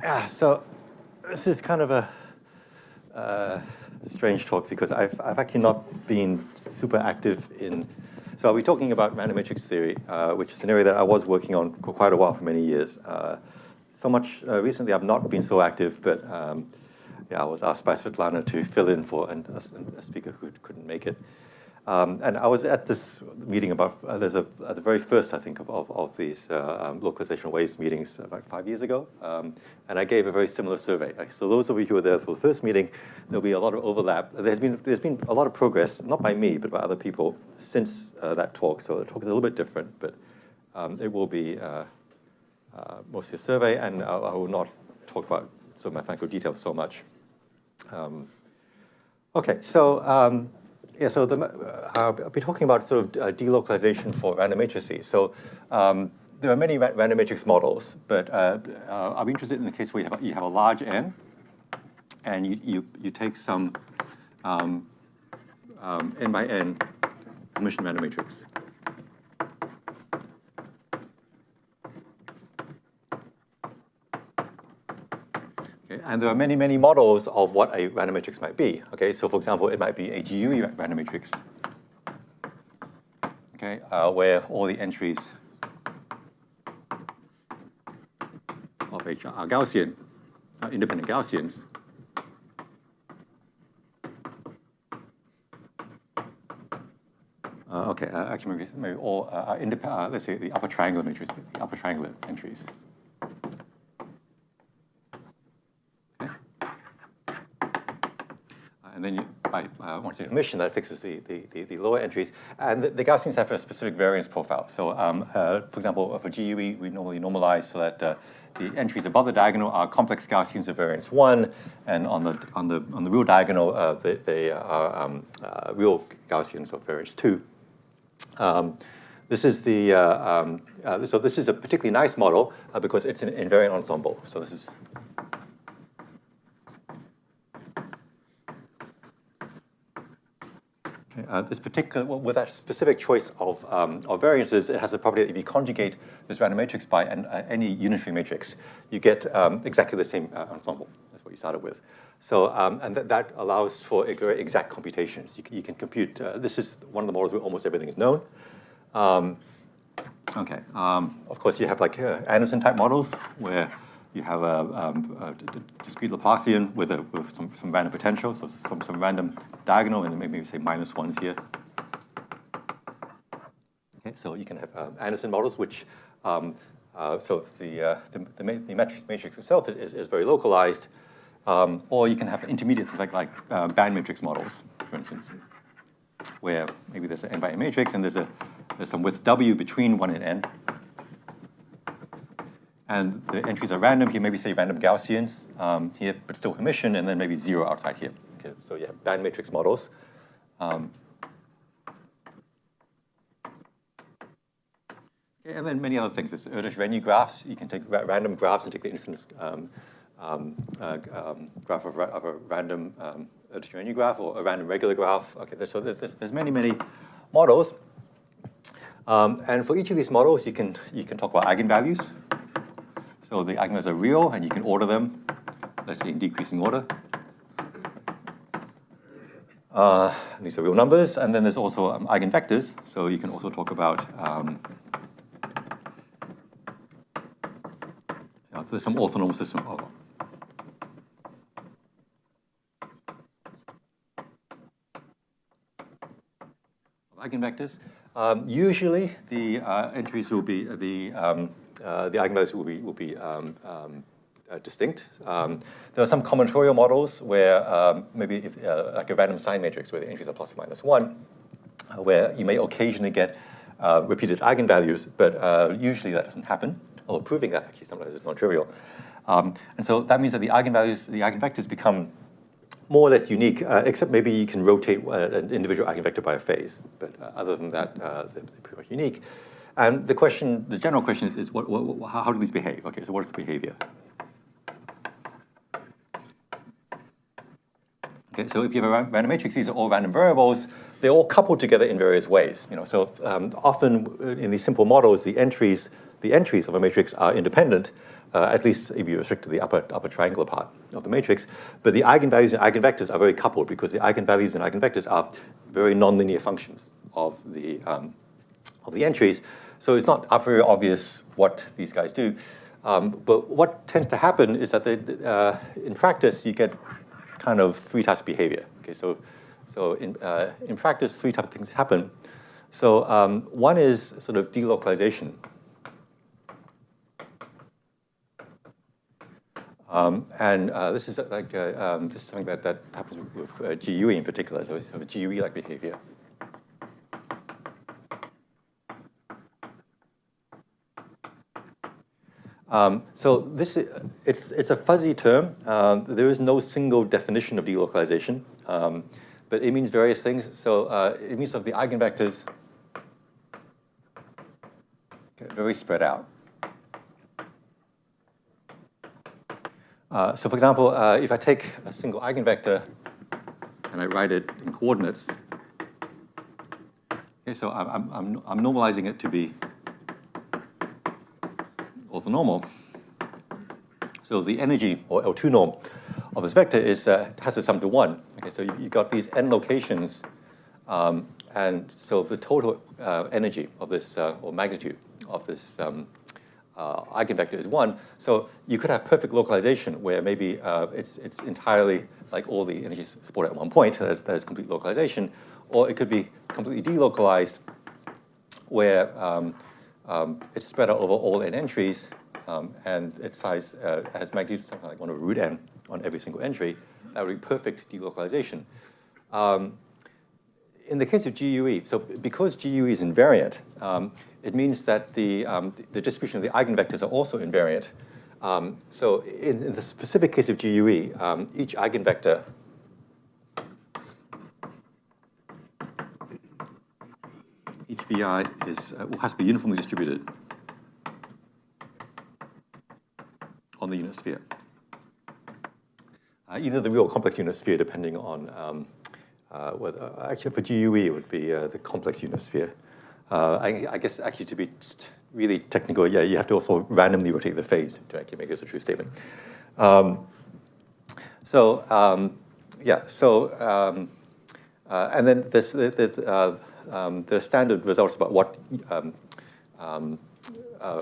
Yeah, so this is kind of a strange talk because I've actually not been super active in. So I'll be talking about random matrix theory, which is an area that I was working on for quite a while, for many years. So much recently I've not been so active, but yeah, I was asked by Svetlana to fill in for a speaker who couldn't make it. And I was at this meeting about, there's the very first, I think, of these localization waves meetings about 5 years ago. And I gave a very similar survey. So those of you who were there for the first meeting, there'll be a lot of overlap. There's been a lot of progress, not by me, but by other people since that talk. So the talk is a little bit different, but it will be mostly a survey, and I will not talk about some mathematical details so much. Okay, so yeah, so I'll be talking about sort of delocalization for random matrices. So there are many random matrix models, but I'll be interested in the case where you have a large N, and you take some N by N Hermitian random matrix. And there are many, many models of what a random matrix might be. Okay, so for example, it might be a GUE random matrix, okay, where all the entries of H are Gaussian, independent Gaussians. Okay, actually maybe all independent. Let's say the upper triangular matrix, the upper triangular entries. And then once you Hermitian, that fixes the lower entries. And the Gaussians have a specific variance profile. So for example, for GUE, we normally normalize so that the entries above the diagonal are complex Gaussians of variance 1, and on the real diagonal, they are real Gaussians of variance 2. This is so this is a particularly nice model because it's an invariant ensemble. So this is. This particular, with that specific choice of variances, it has the property that if you conjugate this random matrix by any unitary matrix, you get exactly the same ensemble. That's what you started with. So, and that allows for very exact computations. You can compute, this is one of the models where almost everything is known. Okay, of course you have like Anderson-type models where you have a discrete Laplacian with some random potential, so some random diagonal, and then maybe say -1s here. Okay, so you can have Anderson models, which so the matrix itself is very localized, or you can have intermediate things like band matrix models, for instance, where maybe there's an n by n matrix and there's some width w between 1 and n. And the entries are random. Here, maybe say random Gaussians here, but still Hermitian, and then maybe 0 outside here. Okay, so you have band matrix models. Okay, and then many other things. There's Erdős-Renyi graphs. You can take random graphs and take the instance graph of a random Erdős-Renyi graph or a random regular graph. Okay, so there's many, many models. And for each of these models, you can talk about eigenvalues. So the eigenvalues are real, and you can order them, let's say in decreasing order. These are real numbers, and then there's also eigenvectors. So you can also talk about there's some orthonormal system of eigenvectors. Usually, the entries will be the eigenvalues will be distinct. There are some combinatorial models where maybe if, like a random sign matrix where the entries are plus or minus 1, where you may occasionally get repeated eigenvalues, but usually that doesn't happen, although proving that actually sometimes is non-trivial. And so that means that the eigenvalues, the eigenvectors become more or less unique, except maybe you can rotate an individual eigenvector by a phase. But other than that, they're pretty much unique. And the general question is how do these behave? Okay, so what is the behavior? Okay, so if you have a random matrix, these are all random variables. They're all coupled together in various ways. So often in these simple models, the entries of a matrix are independent, at least if you restrict to the upper triangular part of the matrix. But the eigenvalues and eigenvectors are very coupled because the eigenvalues and eigenvectors are very nonlinear functions of the entries. So it's not very obvious what these guys do. But what tends to happen is that in practice, you get kind of three types of behavior. Okay, so in practice, three types of things happen. So one is sort of delocalization. This is like this is something that happens with GUE in particular. So it's sort of GUE-like behavior. So this it's a fuzzy term. There is no single definition of delocalization, but it means various things. So it means of the eigenvectors very spread out. So for example, if I take a single eigenvector and I write it in coordinates, okay, so I'm normalizing it to be orthonormal. So the energy, or L2 norm, of this vector is has to sum to 1. Okay, so you've got these n locations, and so the total energy of this, or magnitude of this eigenvector is 1. So you could have perfect localization where maybe it's entirely like all the energies supported at one point, that is complete localization, or it could be completely delocalized where it's spread out over all n entries, and its size has magnitude something like 1 over root n on every single entry. That would be perfect delocalization. In the case of GUE, so because GUE is invariant, it means that the distribution of the eigenvectors are also invariant. So in the specific case of GUE, each eigenvector each VI has to be uniformly distributed on the unit sphere. Either the real or complex unit sphere, depending on whether, actually for GUE it would be the complex unit sphere. I guess actually to be really technical, yeah, you have to also randomly rotate the phase to actually make this a true statement. And then the standard results about what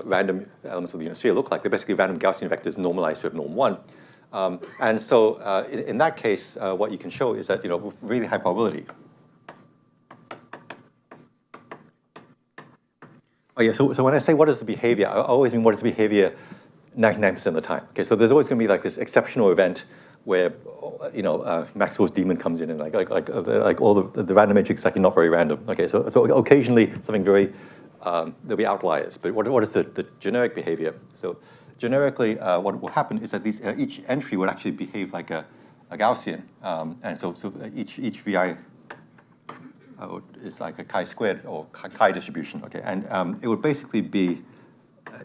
random elements of the unit sphere look like. They're basically random Gaussian vectors normalized to have norm 1. And so in that case, what you can show is that, with really high probability. Oh yeah, so when I say what is the behavior, I always mean what is the behavior 99% of the time. Okay, so there's always going to be like this exceptional event where, Maxwell's demon comes in and like all the random matrix is actually not very random. Okay, so occasionally something very, there'll be outliers. But what is the generic behavior? So generically, what will happen is that each entry would actually behave like a Gaussian, and so each VI is like a chi-squared or chi distribution. Okay, and it would basically be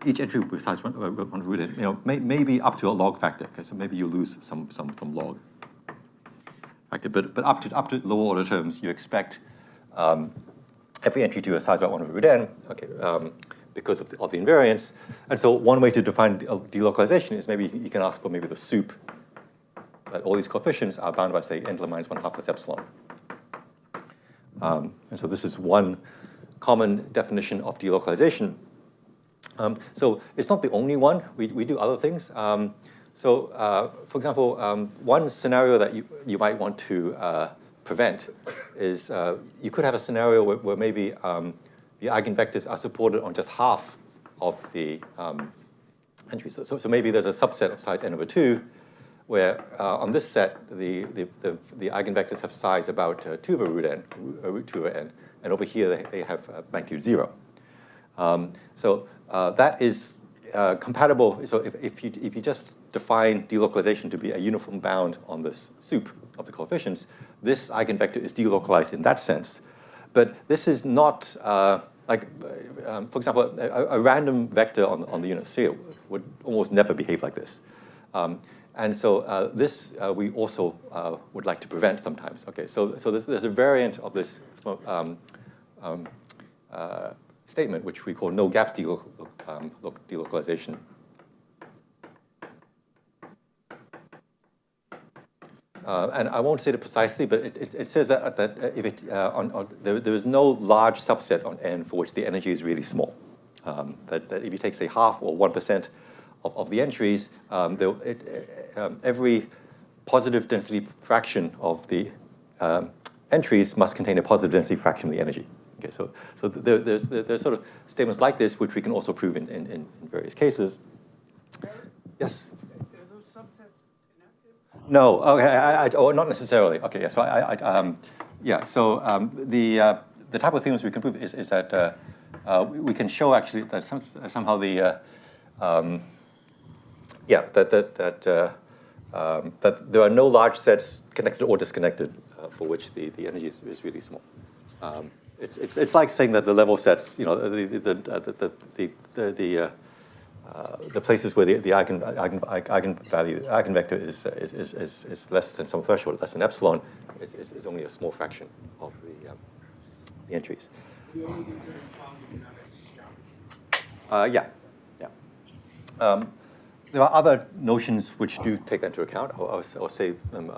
each entry with size 1 root n, maybe up to a log factor. Okay, so maybe you lose some log factor, but up to lower order terms, you expect every entry to a size about 1 over root n. Okay. Because of the invariance. And so one way to define delocalization is maybe you can ask for maybe the soup that all these coefficients are bound by, say, n to the minus 1/2 plus epsilon. And so this is one common definition of delocalization. So it's not the only one. We do other things. For example, one scenario that you might want to prevent is you could have a scenario where maybe the eigenvectors are supported on just half of the entries. So maybe there's a subset of size n over 2, where on this set, the eigenvectors have size about 2 over root n, root 2 over n, and over here they have magnitude 0. That is compatible. So if you just define delocalization to be a uniform bound on this soup of the coefficients, this eigenvector is delocalized in that sense. But this is not, for example, a random vector on the unit sphere would almost never behave like this. And so this we also would like to prevent sometimes. Okay, so there's a variant of this statement, which we call no gaps delocalization. and I won't say it precisely, but it says that if there is no large subset on N for which the energy is really small. That if you take, say, half or 1% of the entries, every positive density fraction of the entries must contain a positive density fraction of the energy. Okay, so there's sort of statements like this which we can also prove in various cases. Yes? Are those subsets inactive? No, okay, not necessarily. Okay, yeah, so the type of things we can prove is that we can show actually that somehow that there are no large sets connected or disconnected for which the energy is really small. It's like saying that the level sets, you know, the places where the eigenvector is less than some threshold, less than epsilon, is only a small fraction of the entries. You only consider found Yeah. There are other notions which do take that into account. I'll save them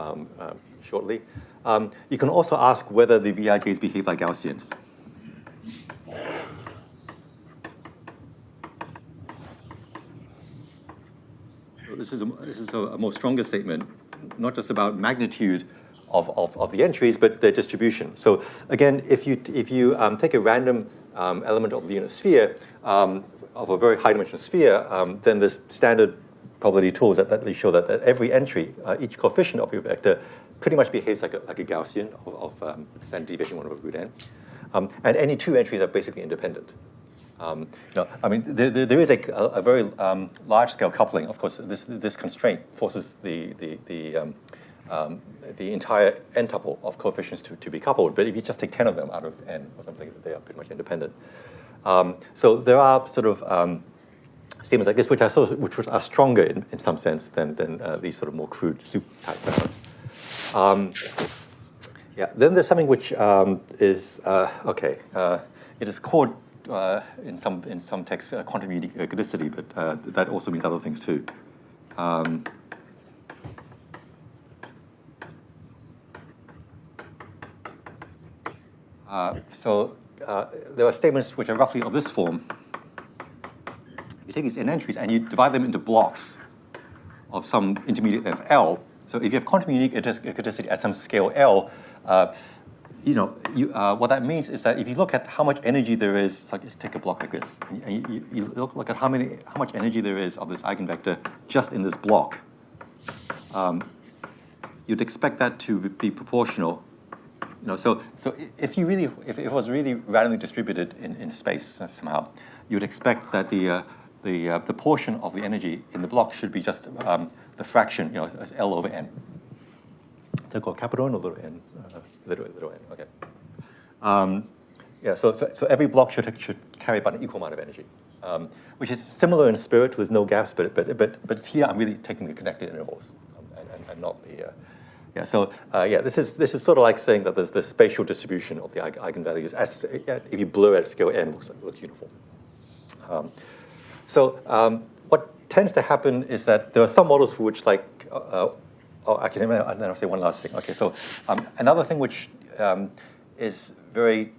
shortly. You can also ask whether the Vij's behave like Gaussians. So this is a more stronger statement, not just about magnitude of the entries, but their distribution. So again, if you take a random element of the unit sphere, of a very high-dimensional sphere, then there's standard probability tools that show that every entry, each coefficient of your vector, pretty much behaves like a Gaussian of standard deviation 1 over root n. And any two entries are basically independent. I mean, there is a very large-scale coupling. Of course, this constraint forces the entire n-tuple of coefficients to be coupled. But if you just take 10 of them out of n or something, they are pretty much independent. So there are sort of statements like this which are stronger in some sense than these sort of more crude soup type balance. Then there's something which is okay. It is called in some texts quantum unique ergodicity, but that also means other things too. There are statements which are roughly of this form. You take these n entries and you divide them into blocks of some intermediate length L. So if you have quantum unique ergodicity at some scale L, what that means is that if you look at how much energy there is, like take a block like this, and you look at how much energy there is of this eigenvector just in this block, you'd expect that to be proportional. So if it was really randomly distributed in space somehow, you'd expect that the portion of the energy in the block should be just the fraction, as L over n. To go capital N or little n, little n. Okay. So every block should carry about an equal amount of energy, which is similar in spirit to there's no gaps, but here I'm really taking the connected intervals and not the. This is sort of like saying that there's the spatial distribution of the eigenvalues. If you blur at scale n, looks uniform. What tends to happen is that there are some models for which, then I'll say one last thing. Okay, so another thing which is very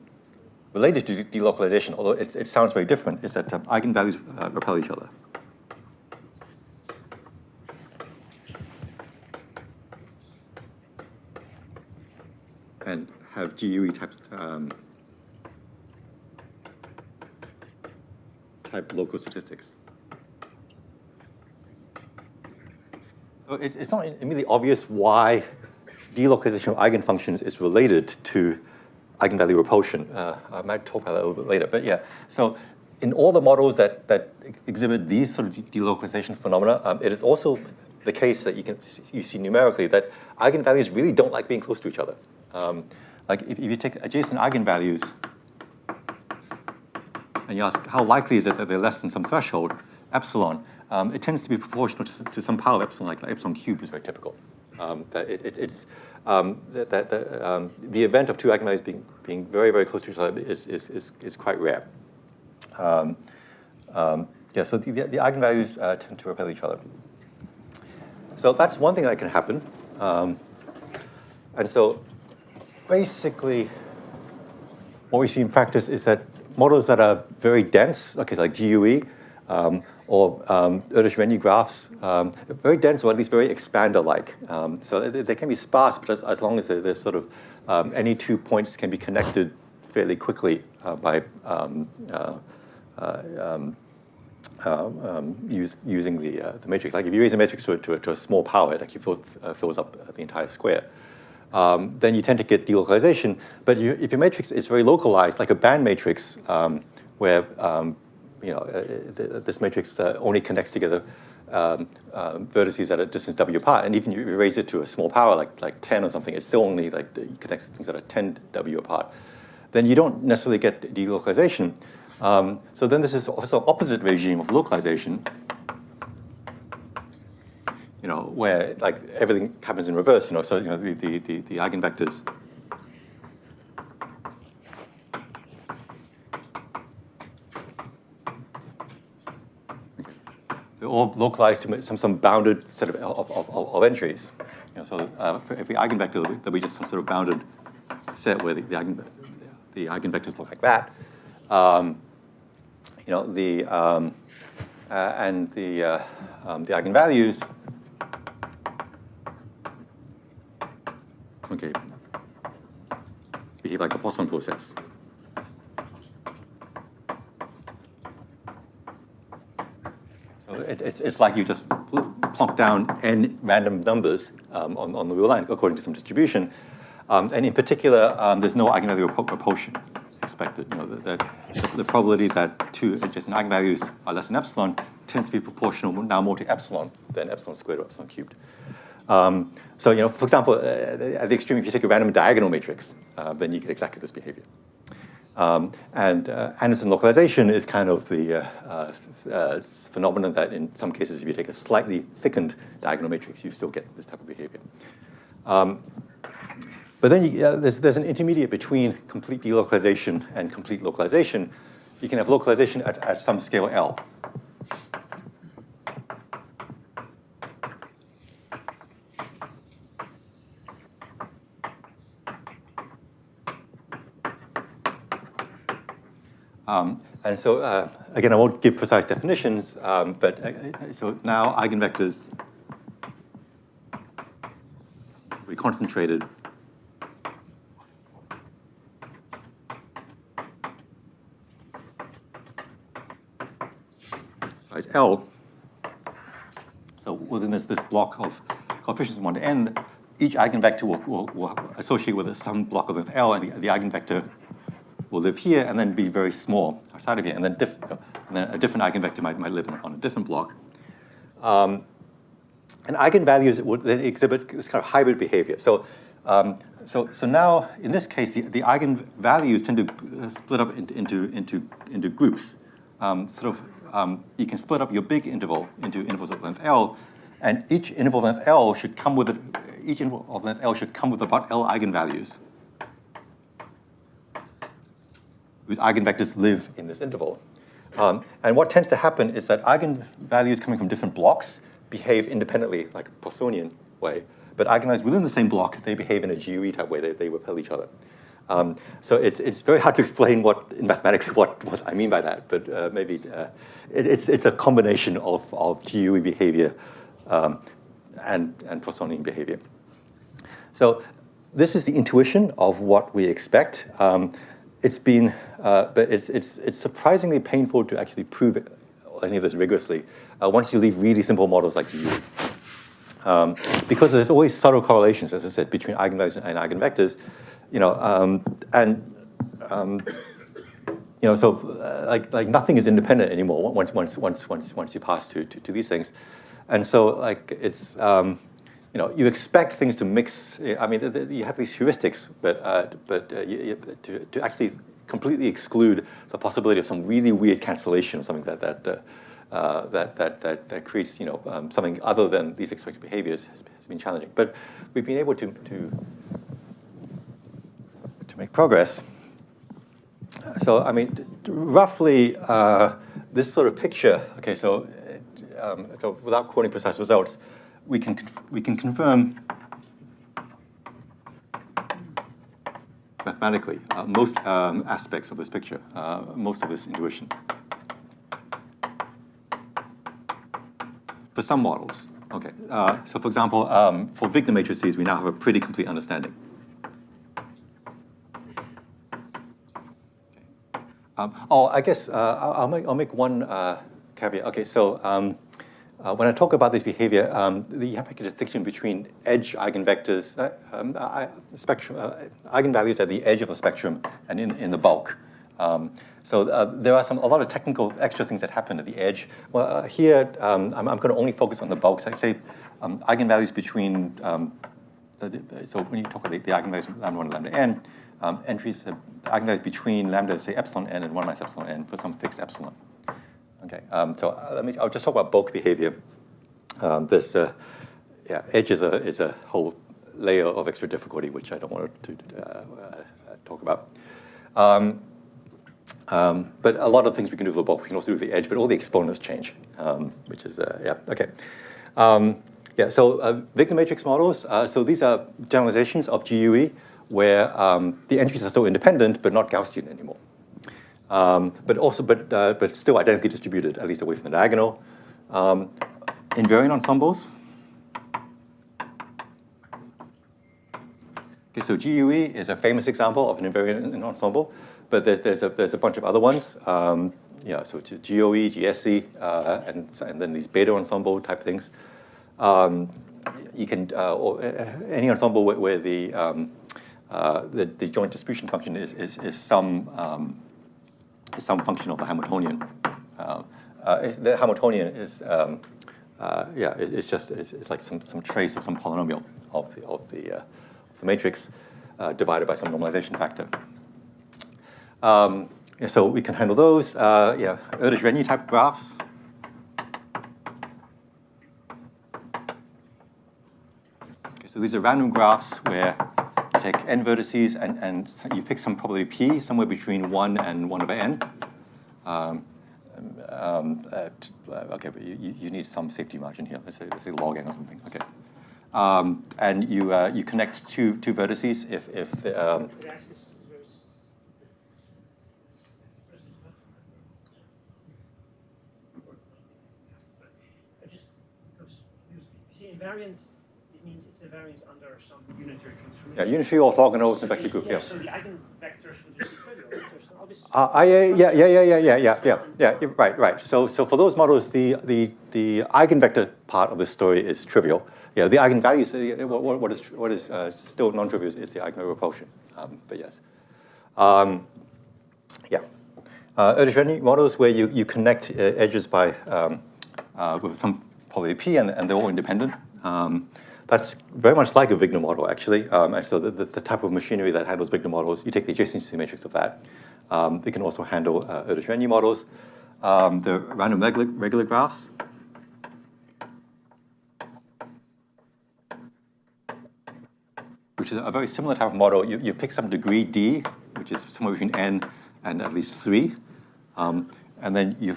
related to delocalization, although it sounds very different, is that eigenvalues repel each other. And have GUE type local statistics. So it's not immediately obvious why delocalization of eigenfunctions is related to eigenvalue repulsion. I might talk about that a little bit later, but yeah. So in all the models that exhibit these sort of delocalization phenomena, it is also the case that you see numerically that eigenvalues really don't like being close to each other. Like if you take adjacent eigenvalues and you ask how likely is it that they're less than some threshold, epsilon, it tends to be proportional to some power of epsilon, like epsilon cubed is very typical. The event of two eigenvalues being very, very close to each other is quite rare. So the eigenvalues tend to repel each other. So that's one thing that can happen. And so basically, what we see in practice is that models that are very dense, okay, like GUE, or Erdős-Rényi graphs, very dense or at least very expander-like. So they can be sparse, but as long as they're sort of, any 2 points can be connected fairly quickly by using the matrix. Like if you raise a matrix to a small power, it actually fills up the entire square. Then you tend to get delocalization. But if your matrix is very localized, like a band matrix, where this matrix only connects together vertices at a distance w apart, and even if you raise it to a small power, like 10 or something, it still only connects things that are 10 w apart. Then you don't necessarily get delocalization. So then this is also opposite regime of localization, where like everything happens in reverse. So the eigenvectors they're all localized to some bounded set of entries. So for every eigenvector, there'll be just some sort of bounded set where the eigenvectors look like that. And the eigenvalues, okay, behave like a Poisson process. So it's like you just plonk down n random numbers on the real line according to some distribution. And in particular, there's no eigenvalue proportion expected. The probability that two adjacent eigenvalues are less than epsilon tends to be proportional now more to epsilon than epsilon squared or epsilon cubed. So, for example, at the extreme, if you take a random diagonal matrix, then you get exactly this behavior. And Anderson localization is kind of the phenomenon that in some cases, if you take a slightly thickened diagonal matrix, you still get this type of behavior. But then there's an intermediate between complete delocalization and complete localization. You can have localization at some scale L. And so, again, I won't give precise definitions, but so now eigenvectors will be concentrated size L. So within this block of coefficients 1 to n, each eigenvector will associate with some block of length L, and the eigenvector will live here and then be very small outside of here, and then a different eigenvector might live on a different block. And eigenvalues would then exhibit this kind of hybrid behavior. So now in this case, the eigenvalues tend to split up into groups. You can split up your big interval into intervals of length L, and each interval of length L should come with about L eigenvalues, whose eigenvectors live in this interval. And what tends to happen is that eigenvalues coming from different blocks behave independently, like a Poissonian way. But eigenvalues within the same block, they behave in a GUE type way. They repel each other. So it's very hard to explain mathematically what I mean by that. But maybe it's a combination of GUE behavior and Poissonian behavior. So this is the intuition of what we expect. But it's surprisingly painful to actually prove any of this rigorously once you leave really simple models like GUE. Because there's always subtle correlations, as I said, between eigenvalues and eigenvectors, so like nothing is independent anymore once you pass to these things, and so it's you expect things to mix. I mean, you have these heuristics, but to actually completely exclude the possibility of some really weird cancellation, something that creates something other than these expected behaviors has been challenging. But we've been able to make progress. So I mean, roughly this sort of picture. Okay, so without quoting precise results, we can confirm mathematically most aspects of this picture, most of this intuition. For some models, okay. So for example, for Wigner matrices, we now have a pretty complete understanding. I guess I'll make one caveat. Okay, so when I talk about this behavior, you have to make a distinction between edge eigenvectors, eigenvalues at the edge of the spectrum and in the bulk. So there are a lot of technical extra things that happen at the edge. Well, here I'm going to only focus on the bulks. I say eigenvalues between. So when you talk about the eigenvalues from lambda 1 and lambda n, entries the eigenvalues between lambda, say epsilon n and 1 minus epsilon n for some fixed epsilon. Okay, so I'll just talk about bulk behavior. Edge is a whole layer of extra difficulty, which I don't want to talk about. But a lot of things we can do for bulk, we can also do for the edge, but all the exponents change, which is, okay. So Wigner matrix models, so these are generalizations of GUE where the entries are still independent, but not Gaussian anymore. But still identically distributed, at least away from the diagonal. Invariant ensembles. Okay, so GUE is a famous example of an invariant ensemble, but there's a bunch of other ones. So it's GOE, GSE, and then these beta ensemble type things. You can or any ensemble where the joint distribution function is some function of the Hamiltonian. The Hamiltonian is it's like some trace of some polynomial of the matrix divided by some normalization factor. So we can handle those. Erdős-Renyi type graphs. Okay, so these are random graphs where you take n vertices and you pick some probability p somewhere between 1 and 1 over n. Okay, but you need some safety margin here. Let's say log n or something. Okay, and you connect two vertices if the, invariant, it means it's a variant under some unitary transformation. Yeah, unitary orthogonals and vector group. Yeah. So the eigenvectors would just be trivial. Right. So for those models, the eigenvector part of the story is trivial. Yeah, the eigenvalues, what is still non-trivial is the eigenvalue repulsion. But yes. Erdős-Renyi models where you connect edges by with some probability p and they're all independent. That's very much like a Wigner model, actually. And so the type of machinery that handles Wigner models, you take the adjacency matrix of that. They can also handle Erdős-Renyi models. The random regular graphs. Which is a very similar type of model. You pick some degree d, which is somewhere between n and at least 3. And then you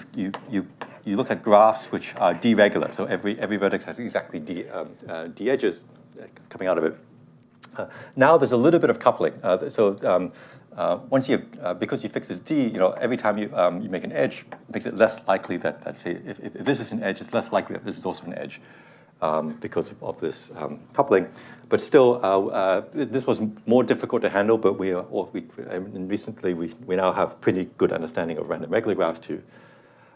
look at graphs which are d-regular. So every vertex has exactly d edges coming out of it. Now there's a little bit of coupling. Once because you fix this d, every time you make an edge, it makes it less likely that say if this is an edge, it's less likely that this is also an edge because of this coupling. But still, this was more difficult to handle. But recently we now have pretty good understanding of random regular graphs too.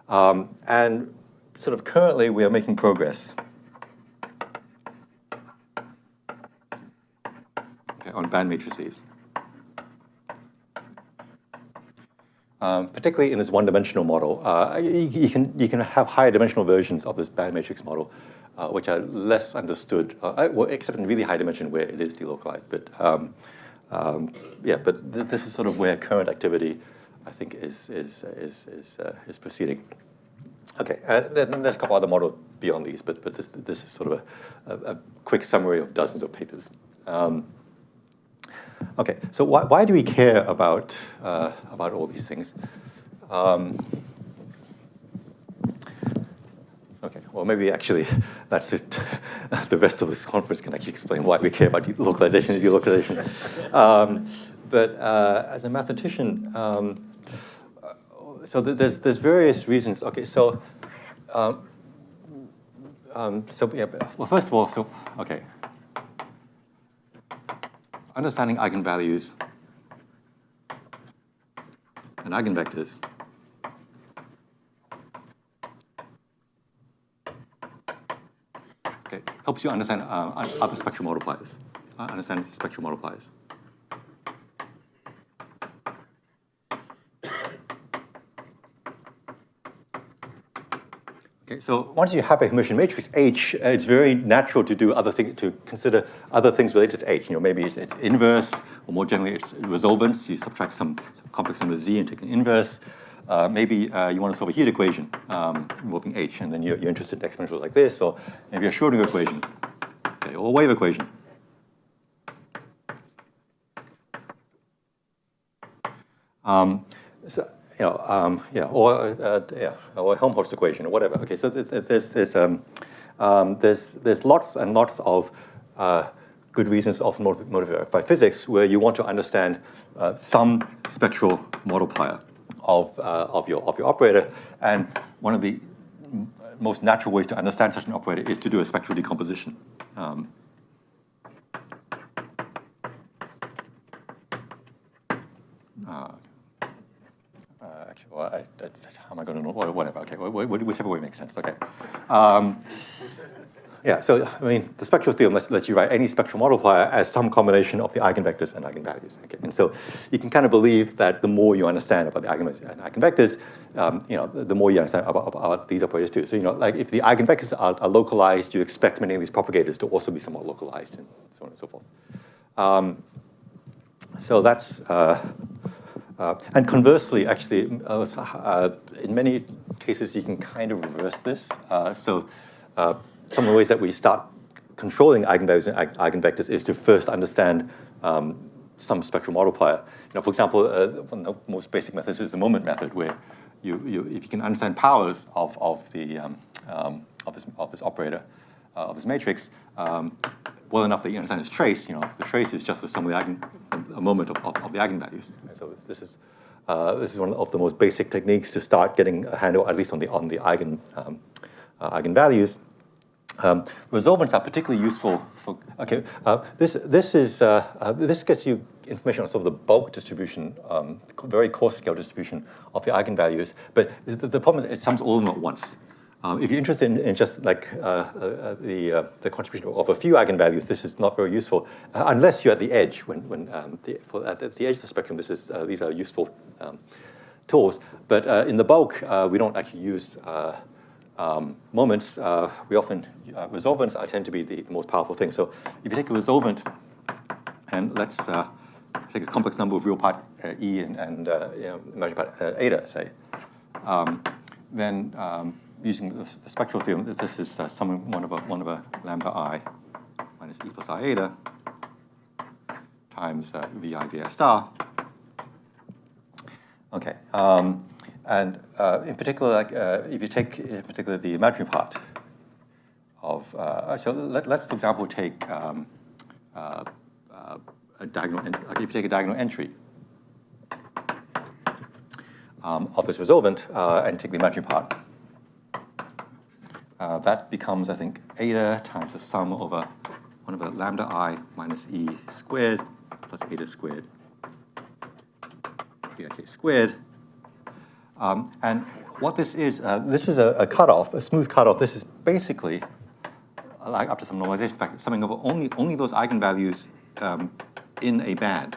And sort of currently we are making progress on band matrices. Particularly in this one-dimensional model, you can have higher dimensional versions of this band matrix model, which are less understood, except in really high dimension where it is delocalized. But but this is sort of where current activity, I think, is proceeding. Okay, then there's a couple other models beyond these, but this is sort of a quick summary of dozens of papers. Okay, so why do we care about all these things? Okay, well, maybe actually that's it. The rest of this conference can actually explain why we care about localization and delocalization. but as a mathematician, so there's various reasons. Okay, so yeah, well, first of all, okay, understanding eigenvalues and eigenvectors helps you understand other spectral multipliers, understand spectral multipliers. Okay, so once you have a Hermitian matrix H, it's very natural to do other things, to consider other things related to H. You know, maybe it's inverse, or more generally, it's resolvents. You subtract some complex number Z and take an inverse. Maybe you want to solve a heat equation involving H, and then you're interested in exponentials like this, or maybe a Schrodinger equation, okay, or a wave equation. So, you know, or a Helmholtz equation or whatever. Okay, so there's lots and lots of good reasons, often motivated by physics, where you want to understand some spectral multiplier of your operator, and one of the most natural ways to understand such an operator is to do a spectral decomposition. Actually, well, how am I going to know? Whatever. Okay, whichever way makes sense. Okay. Yeah. So I mean, the spectral theorem lets you write any spectral multiplier as some combination of the eigenvectors and eigenvalues. Okay. And so you can kind of believe that the more you understand about the eigenvectors and eigenvectors, you know, the more you understand about these operators too. So you know, like if the eigenvectors are localized, you expect many of these propagators to also be somewhat localized, and so on and so forth. So that's. And conversely, actually, in many cases, you can kind of reverse this. Some of the ways that we start controlling eigenvalues and eigenvectors is to first understand some spectral multiplier. You know, for example, one of the most basic methods is the moment method, where if you can understand powers of this operator, of this matrix, well enough that you understand its trace. You know, the trace is just the sum of a moment of the eigenvalues. And so this is one of the most basic techniques to start getting a handle, at least on the eigenvalues. Resolvents are particularly useful for. Okay, this gets you information on sort of the bulk distribution, very coarse scale distribution of the eigenvalues. But the problem is it sums all of them at once. If you're interested in just like the contribution of a few eigenvalues, this is not very useful unless you're at the edge. At the edge of the spectrum, these are useful tools. But in the bulk, we don't actually use moments. We often resolvents tend to be the most powerful thing. So if you take a resolvent, and let's take a complex number of real part E and imaginary part eta, say, then using the spectral theorem, this is summing one of a lambda I minus E plus I eta times VI VI star. Okay, and in particular, like if you take in particular the imaginary part of, so let's for example take a diagonal. If you take a diagonal entry of this resolvent and take the imaginary part. That becomes, I think, eta times the sum over 1 over lambda I minus E squared plus eta squared VIK squared. And what this is a cutoff, a smooth cutoff. This is basically, like up to some normalization factor, summing over only those eigenvalues in a band.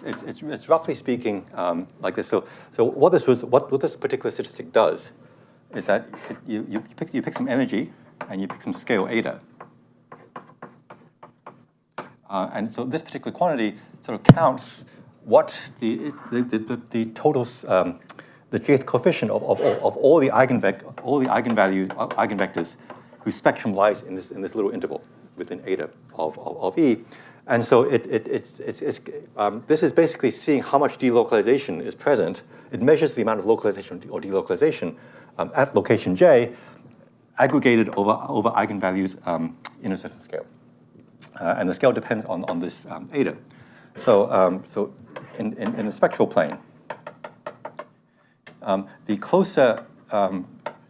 It's roughly speaking like this. So what this particular statistic does is that you pick some energy and you pick some scale eta, and so this particular quantity sort of counts what the total the jth coefficient of all the eigenvectors whose spectrum lies in this little interval within eta of E. And so this is basically seeing how much delocalization is present. It measures the amount of localization or delocalization at location J aggregated over eigenvalues in a certain scale. And the scale depends on this eta. So in the spectral plane, the closer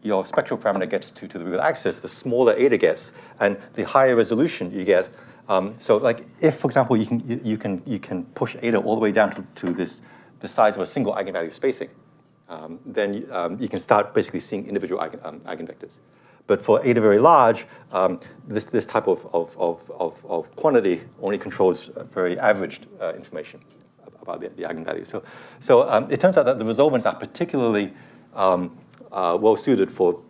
your spectral parameter gets to the real axis, the smaller eta gets, and the higher resolution you get. So like if, for example, you can push eta all the way down to the size of a single eigenvalue spacing, then you can start basically seeing individual eigenvectors. But for eta very large, this type of quantity only controls very averaged information about the eigenvalue. So it turns out that the resolvents are particularly well suited for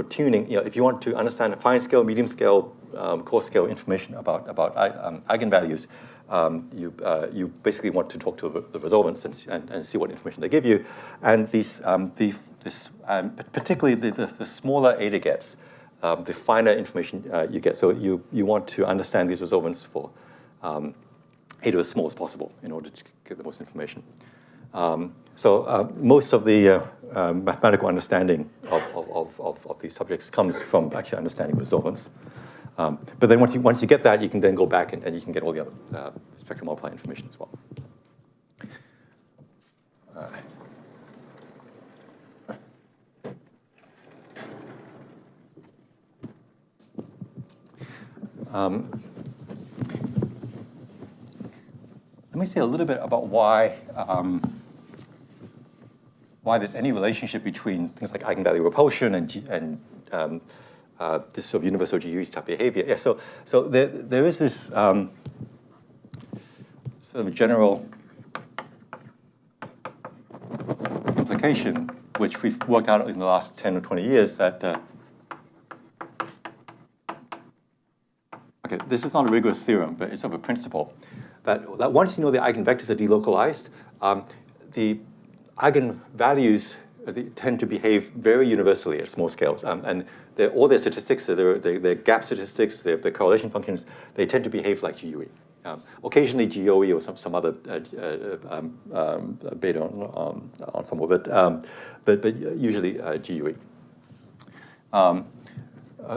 tuning. You know, if you want to understand fine scale, medium scale, coarse scale information about eigenvalues, you basically want to talk to the resolvents and see what information they give you. And particularly the smaller eta gets, the finer information you get. So you want to understand these resolvents for eta as small as possible in order to get the most information. So most of the mathematical understanding of these subjects comes from actually understanding resolvents. But then once you get that, you can then go back and you can get all the other spectral multiplier information as well. Let me say a little bit about why there's any relationship between things like eigenvalue repulsion and this sort of universal GUE type behavior. Yeah, so there is this sort of general implication, which we've worked out in the last 10 or 20 years, that okay, this is not a rigorous theorem, but it's sort of a principle, that once you know the eigenvectors are delocalized, the eigenvalues tend to behave very universally at small scales. And all their statistics, their gap statistics, their correlation functions, they tend to behave like GUE. Occasionally GOE or some other beta ensemble, but usually GUE.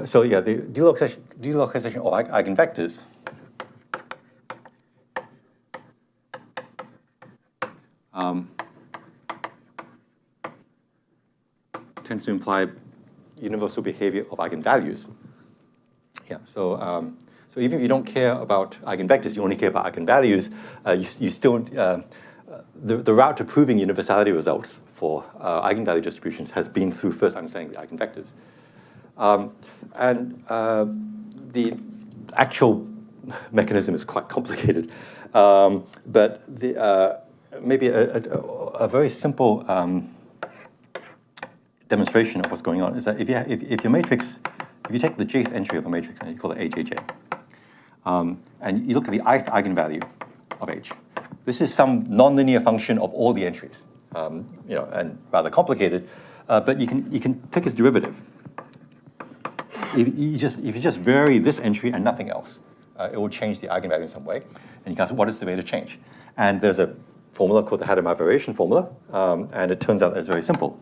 So yeah, the delocalization of eigenvectors tends to imply universal behavior of eigenvalues. Yeah, so even if you don't care about eigenvectors, you only care about eigenvalues, you still, the route to proving universality results for eigenvalue distributions has been through first understanding the eigenvectors. The actual mechanism is quite complicated, but maybe a very simple demonstration of what's going on is that if your matrix, if you take the jth entry of a matrix and you call it HJ, and you look at the ith eigenvalue of H, this is some nonlinear function of all the entries, you know, and rather complicated, but you can take its derivative. If you just vary this entry and nothing else, it will change the eigenvalue in some way, and you can ask, what is the rate of change? And there's a formula called the Hadamard variation formula, and it turns out that it's very simple.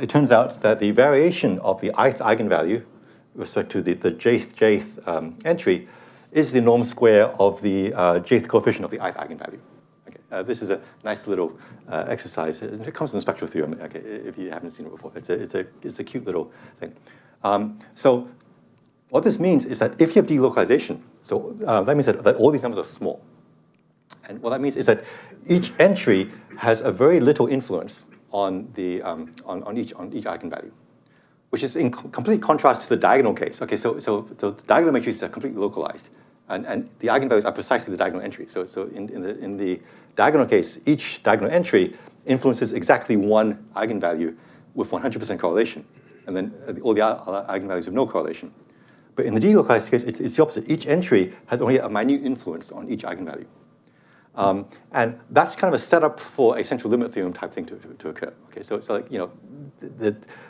It turns out that the variation of the ith eigenvalue with respect to the jth entry is the norm square of the jth coefficient of the ith eigenvalue. Okay. This is a nice little exercise. It comes from the spectral theorem. Okay, if you haven't seen it before, it's a cute little thing. So what this means is that if you have delocalization, so that means that all these numbers are small. And what that means is that each entry has a very little influence on the on each eigenvalue, which is in complete contrast to the diagonal case. Okay, so the diagonal matrices are completely localized, and the eigenvalues are precisely the diagonal entry. So in the diagonal case, each diagonal entry influences exactly one eigenvalue with 100% correlation, and then all the other eigenvalues have no correlation. But in the delocalized case, it's the opposite. Each entry has only a minute influence on each eigenvalue. And that's kind of a setup for a central limit theorem type thing to occur. Okay, so like, you know,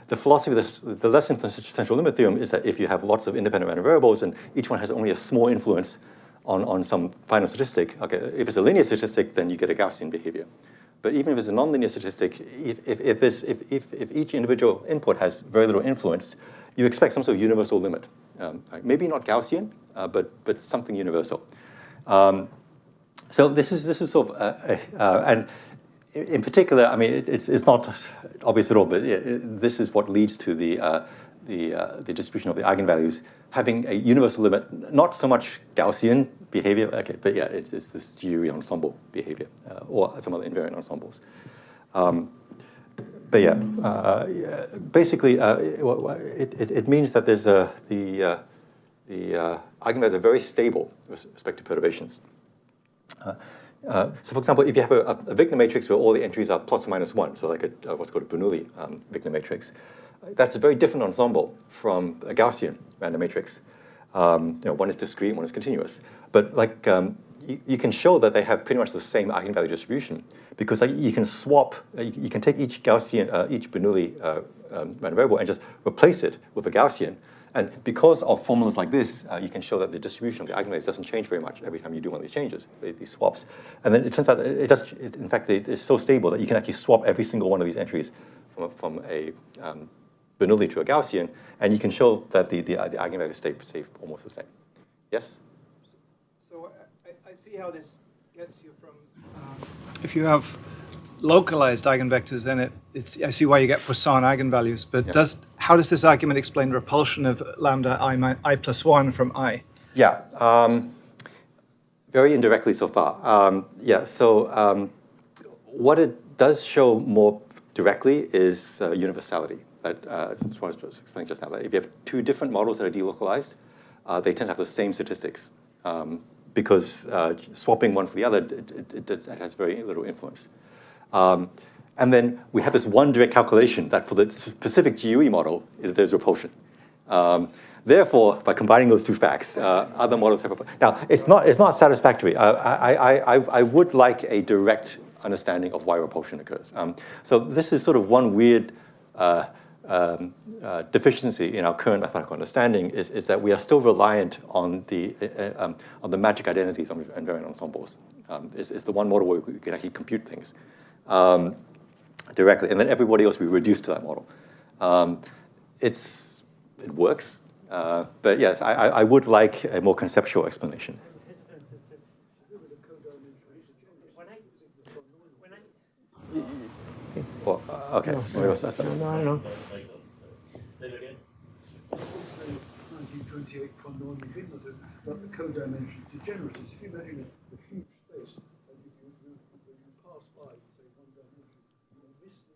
the philosophy of the lesson from the central limit theorem is that if you have lots of independent random variables and each one has only a small influence on some final statistic, okay, if it's a linear statistic, then you get a Gaussian behavior. But even if it's a nonlinear statistic, if each individual input has very little influence, you expect some sort of universal limit. Maybe not Gaussian, but something universal. So this is sort of, and in particular, I mean, it's not obvious at all, but this is what leads to the distribution of the eigenvalues having a universal limit, not so much Gaussian behavior, okay, but yeah, it's this GUE ensemble behavior, or some other invariant ensembles. But yeah, basically, it means that there's the eigenvalues are very stable with respect to perturbations. So for example, if you have a Wigner matrix where all the entries are plus or minus 1, so like what's called a Bernoulli Wigner matrix, that's a very different ensemble from a Gaussian random matrix. One is discrete, one is continuous. But like you can show that they have pretty much the same eigenvalue distribution because you can swap, you can take each Gaussian, each Bernoulli random variable and just replace it with a Gaussian. And because of formulas like this, you can show that the distribution of the eigenvalues doesn't change very much every time you do one of these changes, these swaps. And then it turns out that in fact, it's so stable that you can actually swap every single one of these entries from a Bernoulli to a Gaussian, and you can show that the eigenvalues stay almost the same. Yes? So I see how this gets you from, if you have localized eigenvectors, then I see why you get Poisson eigenvalues, but yeah. How does this argument explain repulsion of lambda I plus 1 from I? Yeah, very indirectly so far. Yeah, so what it does show more directly is universality. That's what I was explaining just now. That if you have two different models that are delocalized, they tend to have the same statistics because swapping one for the other, it has very little influence. And then we have this one direct calculation that for the specific GUE model, there's repulsion. Therefore, by combining those two facts, other models have repulsion. Now, it's not satisfactory. I would like a direct understanding of why repulsion occurs. So this is sort of one weird deficiency in our current mathematical understanding is that we are still reliant on the magic identities of invariant ensembles. It's the one model where we can actually compute things directly, and then everybody else we reduce to that model. It works, but yes, I would like a more conceptual explanation. Well, okay. No. About the codimension degeneracies. If you imagine a huge space and you pass by, say, one dimension, you'll miss the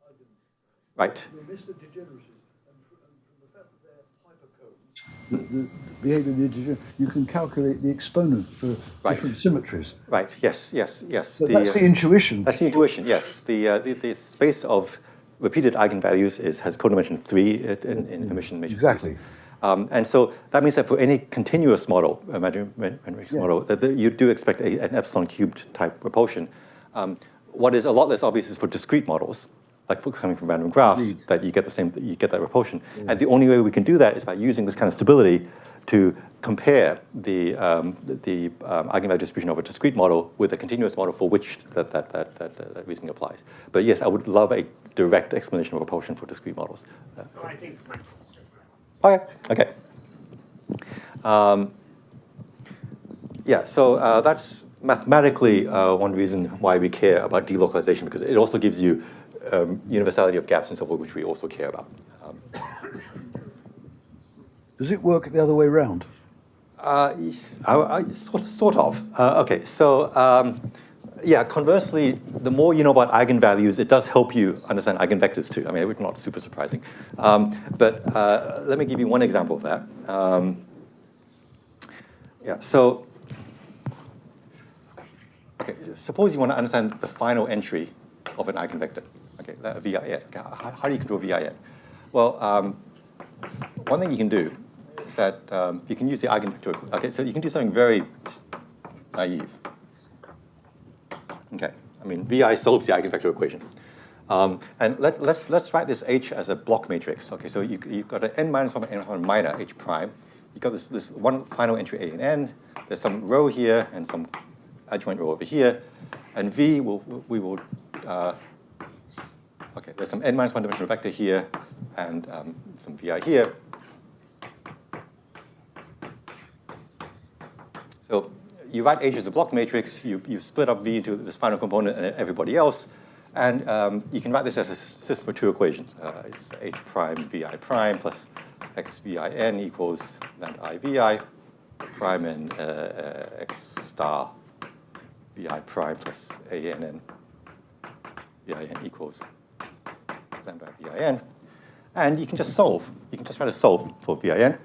eigenvalues. Right. You'll miss the degeneracies. And from the fact that they're hypercones, the behavior of the degenerate, you can calculate the exponent for different symmetries. Right. Yes. So that's the intuition. That's the intuition. Yes. The space of repeated eigenvalues has codimension 3 in emission matrices. Exactly. And so that means that for any continuous model, matrix model, that you do expect an epsilon cubed type repulsion. What is a lot less obvious is for discrete models, like coming from random graphs, that you get that repulsion. And the only way we can do that is by using this kind of stability to compare the eigenvalue distribution of a discrete model with a continuous model for which that reasoning applies. But yes, I would love a direct explanation of repulsion for discrete models. I think. Okay. Yeah, so that's mathematically one reason why we care about delocalization, because it also gives you universality of gaps and so forth, which we also care about. Does it work the other way around? Sort of. Okay, so yeah, conversely, the more you know about eigenvalues, it does help you understand eigenvectors too. I mean, it's not super surprising. But let me give you one example of that. Yeah, so, okay, suppose you want to understand the final entry of an eigenvector. Okay, VIN. How do you control VIN? Well, one thing you can do is that you can use the eigenvector. Okay, so you can do something very naive. Okay, I mean, VI solves the eigenvector equation. And let's write this H as a block matrix. Okay, so you've got an n minus 1 and n minor H prime. You've got this one final entry A and n. There's some row here and some adjoint row over here, and V okay, there's some n minus 1 dimensional vector here, and some Vi here. So you write H as a block matrix, you split up V into this final component and everybody else, and you can write this as a system of two equations. It's H prime Vi prime plus X Vin equals lambda I Vi prime and X star Vi prime plus ANN Vin equals lambda Vin. And you can just solve. You can just try to solve for Vin,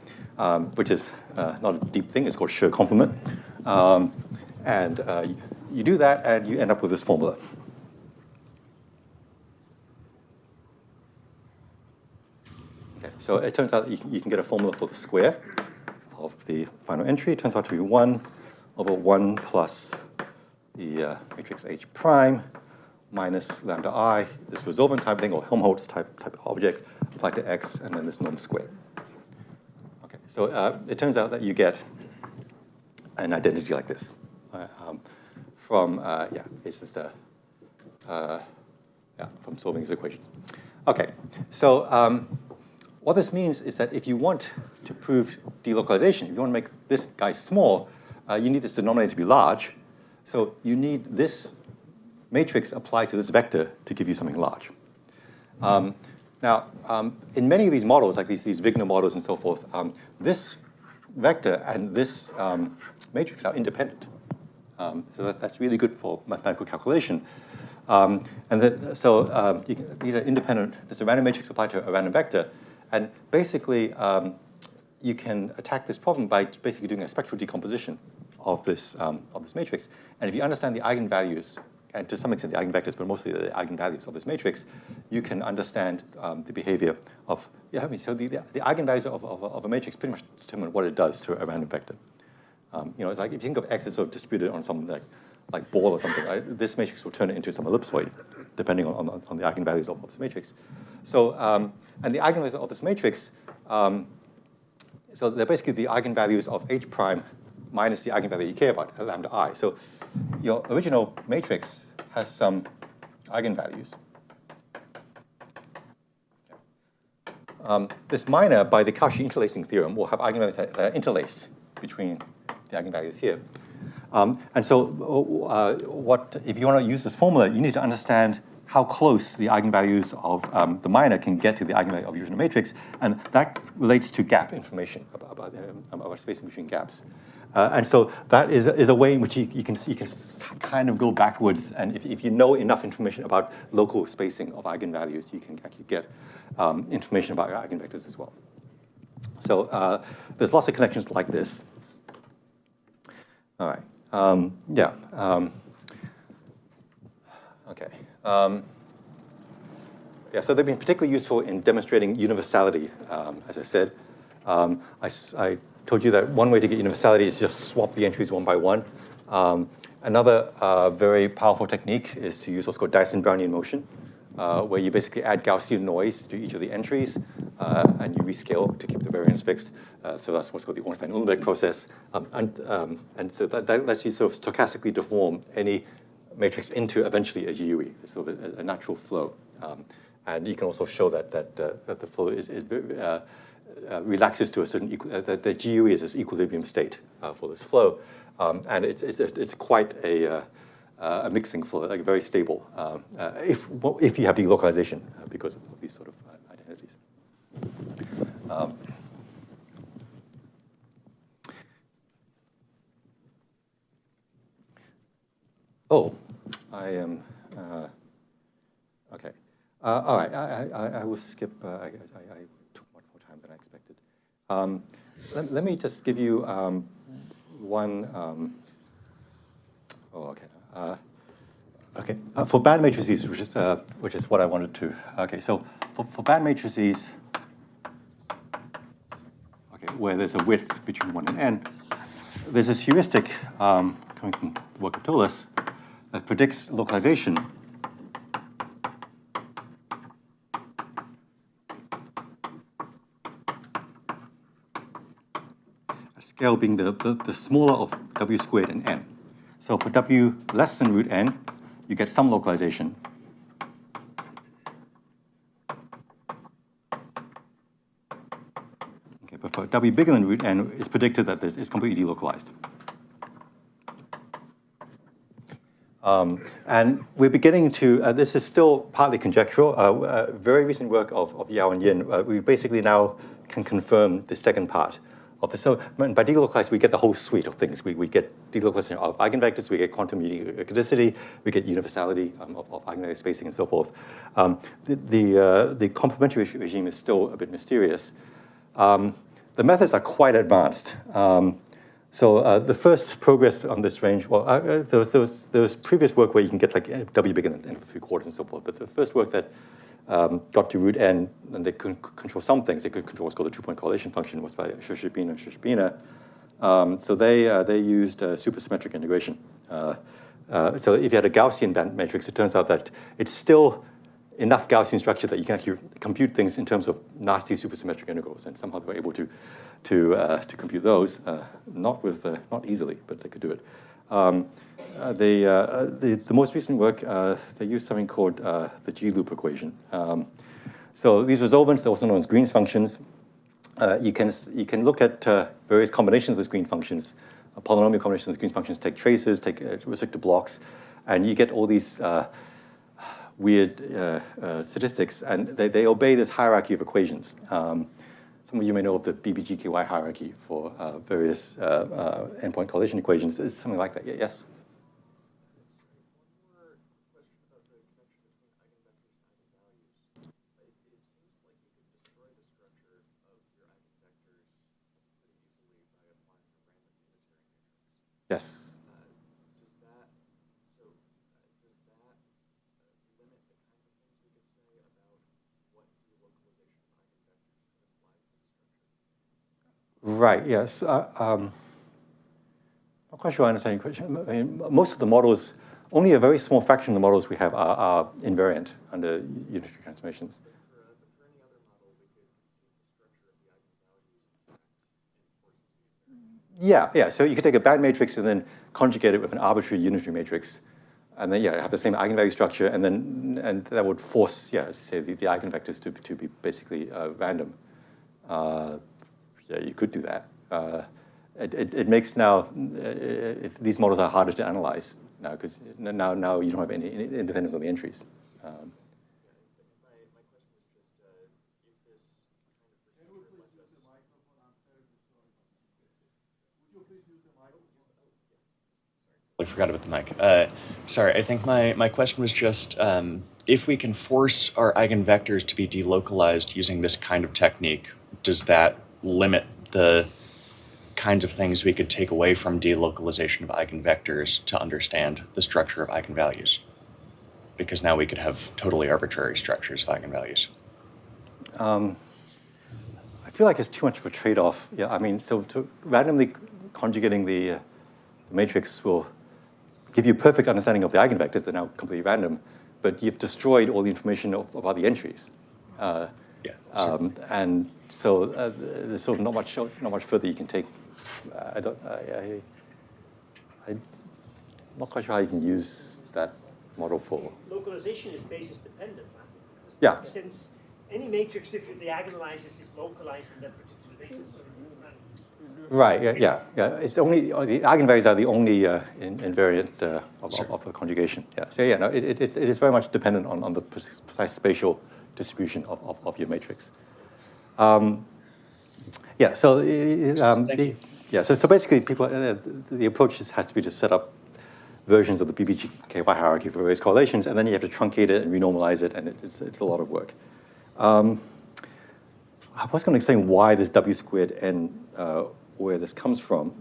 which is not a deep thing. It's called shear complement. You do that, and you end up with this formula. Okay, so it turns out that you can get a formula for the square of the final entry. It turns out to be 1 over 1 plus the matrix H prime minus lambda I, this resolvent type thing, or Helmholtz type object, applied to X, and then this norm squared. Okay, so it turns out that you get an identity like this from it's just from solving these equations. Okay, so what this means is that if you want to prove delocalization, if you want to make this guy small, you need this denominator to be large. So you need this matrix applied to this vector to give you something large. Now, in many of these models, like these Wigner models and so forth, this vector and this matrix are independent. So that's really good for mathematical calculation. These are independent. There's a random matrix applied to a random vector. And basically, you can attack this problem by basically doing a spectral decomposition of this matrix. And if you understand the eigenvalues, and to some extent the eigenvectors, but mostly the eigenvalues of this matrix, you can understand the behavior of, so the eigenvalues of a matrix pretty much determine what it does to a random vector. It's like if you think of X as sort of distributed on some like ball or something, right? This matrix will turn it into some ellipsoid, depending on the eigenvalues of this matrix. So, and the eigenvalues of this matrix, so they're basically the eigenvalues of H prime minus the eigenvalue you care about, lambda I. So your original matrix has some eigenvalues. This minor, by the Cauchy interlacing theorem, will have eigenvalues that are interlaced between the eigenvalues here. And so if you want to use this formula, you need to understand how close the eigenvalues of the minor can get to the eigenvalue of the original matrix, and that relates to gap information about spacing between gaps. And so that is a way in which you can kind of go backwards, and if you know enough information about local spacing of eigenvalues, you can actually get information about your eigenvectors as well. So there's lots of connections like this. All right. Okay. So they've been particularly useful in demonstrating universality, as I said. I told you that one way to get universality is just swap the entries one by one. Another very powerful technique is to use what's called Dyson-Brownian motion, where you basically add Gaussian noise to each of the entries, and you rescale to keep the variance fixed. So that's what's called the Ornstein-Uhlenbeck process. And so that lets you sort of stochastically deform any matrix into eventually a GUE, sort of a natural flow. And you can also show that the flow relaxes to a certain that the GUE is this equilibrium state for this flow, and it's quite a mixing flow, like very stable, if you have delocalization because of these sort of identities. I am okay. All right, I will skip. I took much more time than I expected. Let me just give you one. For band matrices, which is what I wanted to. Okay, so for band matrices, where there's a width between 1 and n, there's this heuristic coming from the work of Thouless that predicts localization. Scale being the smaller of w squared and n. So for W less than root n, you get some localization. Okay, but for W bigger than root n, it's predicted that it's completely delocalized. And we're beginning to, this is still partly conjectural, very recent work of Yao and Yin, we basically now can confirm the second part of this. So by delocalized, we get the whole suite of things. We get delocalization of eigenvectors, we get quantum uniquity, we get universality of eigenvalue spacing and so forth. The complementary regime is still a bit mysterious. The methods are quite advanced. So the first progress on this range, well, there was previous work where you can get like W bigger than 3/4 and so forth, but the first work that got to root n, and they could control some things, they could control what's called the two-point correlation function, was by Shishibina and Shishibina. So they used supersymmetric integration. So if you had a Gaussian band matrix, it turns out that it's still enough Gaussian structure that you can actually compute things in terms of nasty supersymmetric integrals, and somehow they were able to compute those, not easily, but they could do it. The most recent work, they used something called the G-loop equation. So these resolvents, they're also known as Green's functions. You can look at various combinations of these Green functions. Polynomial combinations of these Green functions take traces, take restricted blocks, and you get all these weird statistics, and they obey this hierarchy of equations. Some of you may know of the BBGKY hierarchy for various endpoint correlation equations. It's something like that. Yeah, yes? Yes. Right, yes. Not quite sure I understand your question. I mean, most of the models, only a very small fraction of the models we have are invariant under unitary transformations. Yeah. So you could take a band matrix and then conjugate it with an arbitrary unitary matrix, and then have the same eigenvalue structure, and that would force, say the eigenvectors to be basically random. Yeah, you could do that. It makes now, these models are harder to analyze now, because now you don't have any independence on the entries. I forgot about the mic. Sorry, I think my question was just, if we can force our eigenvectors to be delocalized using this kind of technique, does that limit the kinds of things we could take away from delocalization of eigenvectors to understand the structure of eigenvalues? Because now we could have totally arbitrary structures of eigenvalues. I feel like it's too much of a trade-off. Yeah, I mean, so randomly conjugating the matrix will give you a perfect understanding of the eigenvectors. They're now completely random, but you've destroyed all the information about the entries. And so there's sort of not much further you can take. I'm not quite sure how you can use that model for. Localization is basis dependent. Yeah. Since any matrix, if it diagonalizes, is localized in that particular basis. Right. Yeah. It's only the eigenvalues are the only invariant of the conjugation. Yeah. So no, it is very much dependent on the precise spatial distribution of your matrix. So basically, people the approach has to be to set up versions of the BBGKY hierarchy for various correlations, and then you have to truncate it and renormalize it, and it's a lot of work. I was going to explain why this W squared n, where this comes from.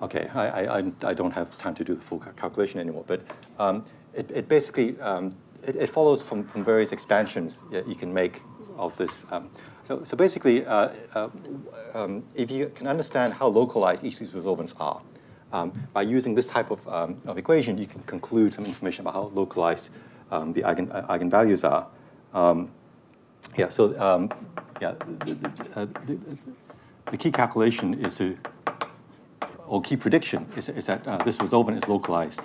Okay, I don't have time to do the full calculation anymore, but it basically it follows from various expansions you can make of this. So basically, if you can understand how localized each of these resolvents are, by using this type of equation, you can conclude some information about how localized the eigenvalues are. The key calculation is to or key prediction is that this resolvent is localized.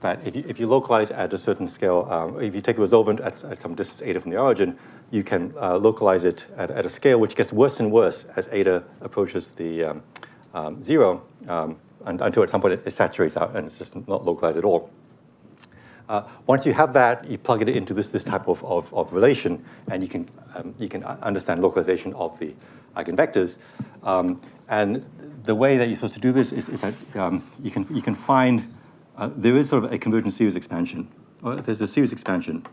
That if you localize at a certain scale, if you take a resolvent at some distance eta from the origin, you can localize it at a scale which gets worse and worse as eta approaches the 0, and until at some point it saturates out and it's just not localized at all. Once you have that, you plug it into this type of relation, and you can understand localization of the eigenvectors. And the way that you're supposed to do this is that you can find there is sort of a convergent series expansion. There's a series expansion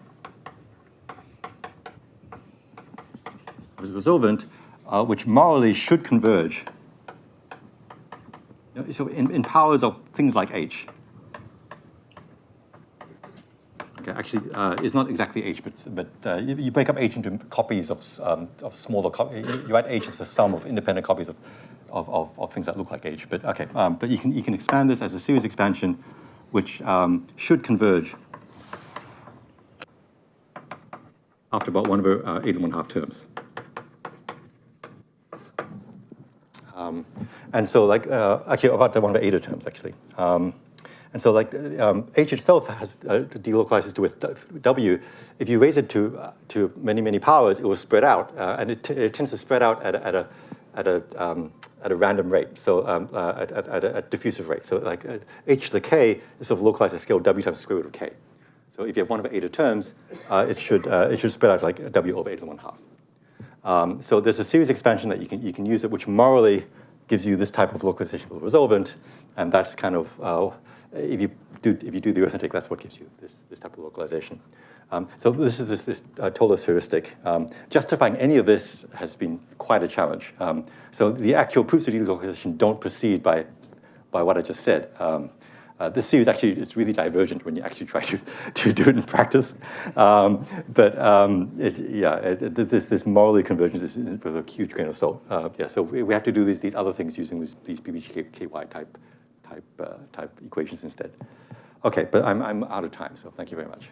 of the resolvent, which morally should converge. So in powers of things like H. Okay, actually, it's not exactly H, but you break up H into copies of smaller copies. You add H as the sum of independent copies of things that look like H. But okay, but you can expand this as a series expansion, which should converge after about 1 over 8 and 1/2 terms. And so, like, actually, about the 1 over 8 terms, actually. And so, like, H itself has delocalizes to with W. If you raise it to many powers, it will spread out, and it tends to spread out at a random rate, so at a diffusive rate. So like H to the K is sort of localized at scale W times the square root of K. So if you have 1 over 8 terms, it should spread out like W over 8 to the 1/2. So there's a series expansion that you can use it, which morally gives you this type of localization of the resolvent, and that's kind of if you do the arithmetic, that's what gives you this type of localization. So this is this Tollers heuristic. Justifying any of this has been quite a challenge. So the actual proofs of delocalization don't proceed by what I just said. This series actually is really divergent when you actually try to do it in practice. This morally convergence is with a huge grain of salt. So we have to do these other things using these BBGKY type equations instead. Okay, but I'm out of time, so thank you very much.